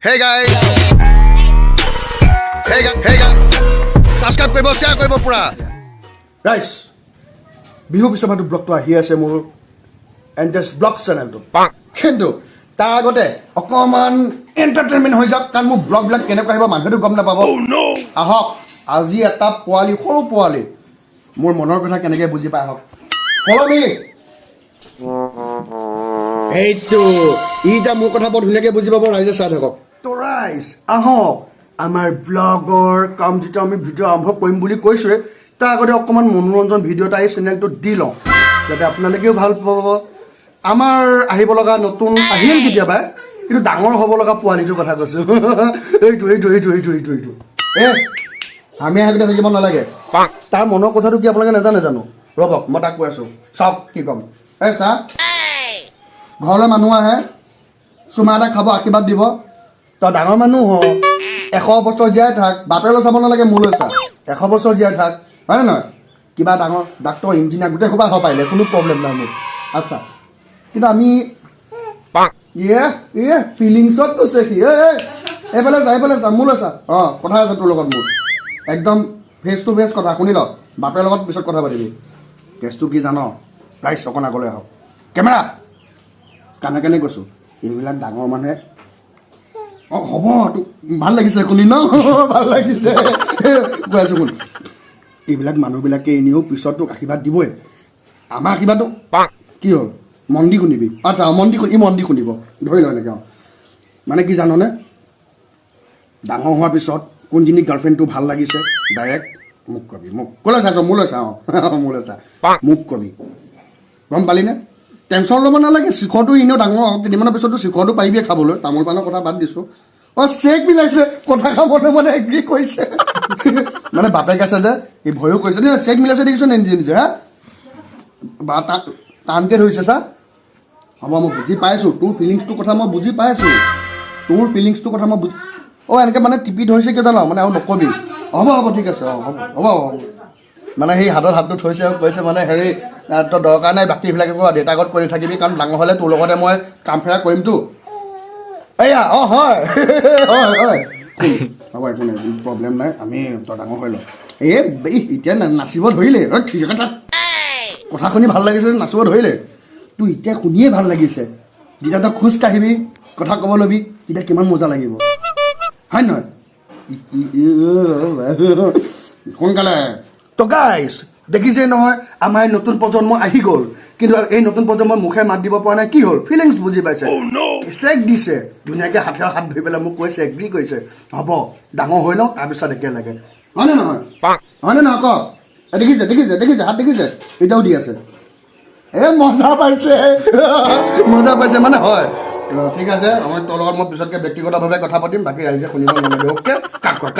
Hey guys, subscribe কৰিব share কৰিব পুৰা Guys, বিহু পিছতো ব্লগটো আহি আছে মোৰ এনটেস ব্লগ চেনেলটো কিন্তু তাৰ আগতে অকমান এন্টাৰটেইনমেন্ট হৈ যাওক কাৰণ মোৰ ব্লগবিলাক কেনেকৈ আহিব মানুহটো গম নাপাব আহক আজি এটা পোৱালি সৰু পোৱালি মোৰ মনৰ কথা কেনেকৈ বুজি পায় আহক ফলো মি এইটো ইটা মোৰ কথা বৰ ধুনীয়াকৈ বুজি পাব ৰাইজে চাই থাকক তো ৰাইজ আহক আমাৰ ব্লগৰ কাম যেটা আমি ভিডিঅ' আৰম্ভ কৰিম বুলি কৈছোৱে তাৰ আগতে অকমান মনোৰঞ্জন ভিডিঅ' এটা এই চেনেলটো দি লওঁ যাতে আপোনালোকেও ভাল পাব আমাৰ আহিব লগা নতুন আহিল কেতিয়াবা কিন্তু ডাঙৰ হ'ব লগা পোৱালিটোৰ কথা কৈছো এইটো আমি আহিলে থাকিব নালাগে তাৰ মনৰ কথাটো কি আপোনালোকে নাজানে জানো ৰ'বক মই তাক কৈ আছো চাওক কি ক'ম এই চা ঘৰলৈ মানুহ আহে চুমা এটা খাব আশীৰ্বাদ দিব তই ডাঙৰ মানুহ হ 100 বছৰ জীয়াই থাক বাপেলৈ চাব নালাগে মোলৈ চা 100 বছৰ জীয়াই থাক হয় নে নহয় কিবা ডাঙৰ ডাক্তৰ ইঞ্জিনিয়াৰ গোটেই সোপা হ'ব পাৰিলে কোনো প্ৰব্লেম নাই মোৰ আচ্ছা কিন্তু আমি ফিলিংছত কৈছে সি এইফালে চা মোলৈ চা কথা আছে তোৰ লগত মোৰ একদম ফেচ টু ফেচ কথা শুনি ল বাপেৰ লগত পিছত কথা পাতিবি কেছটো কি জান ৰাইজ অকণ আগলৈ আহক কেমেৰা কানে কৈছোঁ এইবিলাক ডাঙৰ মানুহে হ'ব ভাল লাগিছে শুনি ন ভাল লাগিছে কৈ আছোঁ শুন এইবিলাক মানুহবিলাকে এনেও পিছত তোক আশীৰ্বাদ দিবই আমাৰ আশীৰ্বাদটো কি হ'ল মন দি শুনিবি আচ্ছা মন দি শুনিব ধৰি লওঁ এনেকৈ মানে কি জাননে ডাঙৰ হোৱাৰ পিছত কোনজনী গাৰ্লফ্ৰেণ্ডটো ভাল লাগিছে ডাইৰেক্ট মোক কবি মোক ক'লৈ চাইছ মোলৈ চা মোলৈ চা মোক কবি গম পালিনে টেনশ্যন ল'ব নালাগে শিখৰটো এনেও ডাঙৰ কেইদিনমানৰ পিছতো শিখৰটো পাৰিবিয়ে খাবলৈ তামোল পাণৰ কথা বাদ দিছোঁ চেক মিলাইছে কথা খাবলৈ মানে এগ্ৰী কৰিছে মানে বাপেক আছে যে এই ভয়ো কৰিছে দেই চেক মিলাইছে দেখিছোঁ নিজে হা বা টানকৈ ধৰিছে চা হ'ব মই বুজি পাইছোঁ তোৰ ফিলিংছটোৰ কথা মই বুজি পাইছোঁ এনেকৈ মানে টিপি ধৰিছে কিয় জানো মানে আৰু নকবি হ'ব ঠিক আছে হ'ব মানে সেই হাতটো থৈছে আৰু কৈছে মানে হেৰি তই দৰকাৰ নাই বাকীবিলাকে কোৱা দেউতাৰ আগত কৰি থাকিবি কাৰণ ডাঙৰ হ'লে তোৰ লগতে মই কাম ফেৰা কৰিমতো এয়া হয় হ'ব একো নাই প্ৰব্লেম নাই আমি তই ডাঙৰ হৈ ল এতিয়া নাচিব ধৰিলে ঠিক কথা কথা শুনি ভাল লাগিছে নাচিব ধৰিলে তোৰ এতিয়া শুনিয়ে ভাল লাগিছে যেতিয়া তই খোজ কাঢ়িবি কথা ক'ব ল'বি তেতিয়া কিমান মজা লাগিব হয় নহয় সোনকালে তো গাইজ দেখিছে নহয় আমাৰ নতুন প্ৰজন্ম আহি গ'ল কিন্তু এই নতুন প্ৰজন্মৰ মুখে মাত দিব পৰা নাই কি হ'ল ফিলিংছ বুজি পাইছে চেক দিছে ধুনীয়াকৈ হাত ধৰি পেলাই মোক কৈছে এগ্ৰী কৰিছে হ'ব ডাঙৰ হৈ লওঁ তাৰপিছত একেলগে হয়নে নহয় ক দেখিছে হাত দেখিছে এতিয়াও দি আছে মজা পাইছে মানে হয় ঠিক আছে তোৰ লগত মই পিছতকৈ ব্যক্তিগতভাৱে কথা পাতিম বাকী ৰাইজে শুনিব নালাগে অ'কে কাট কৰ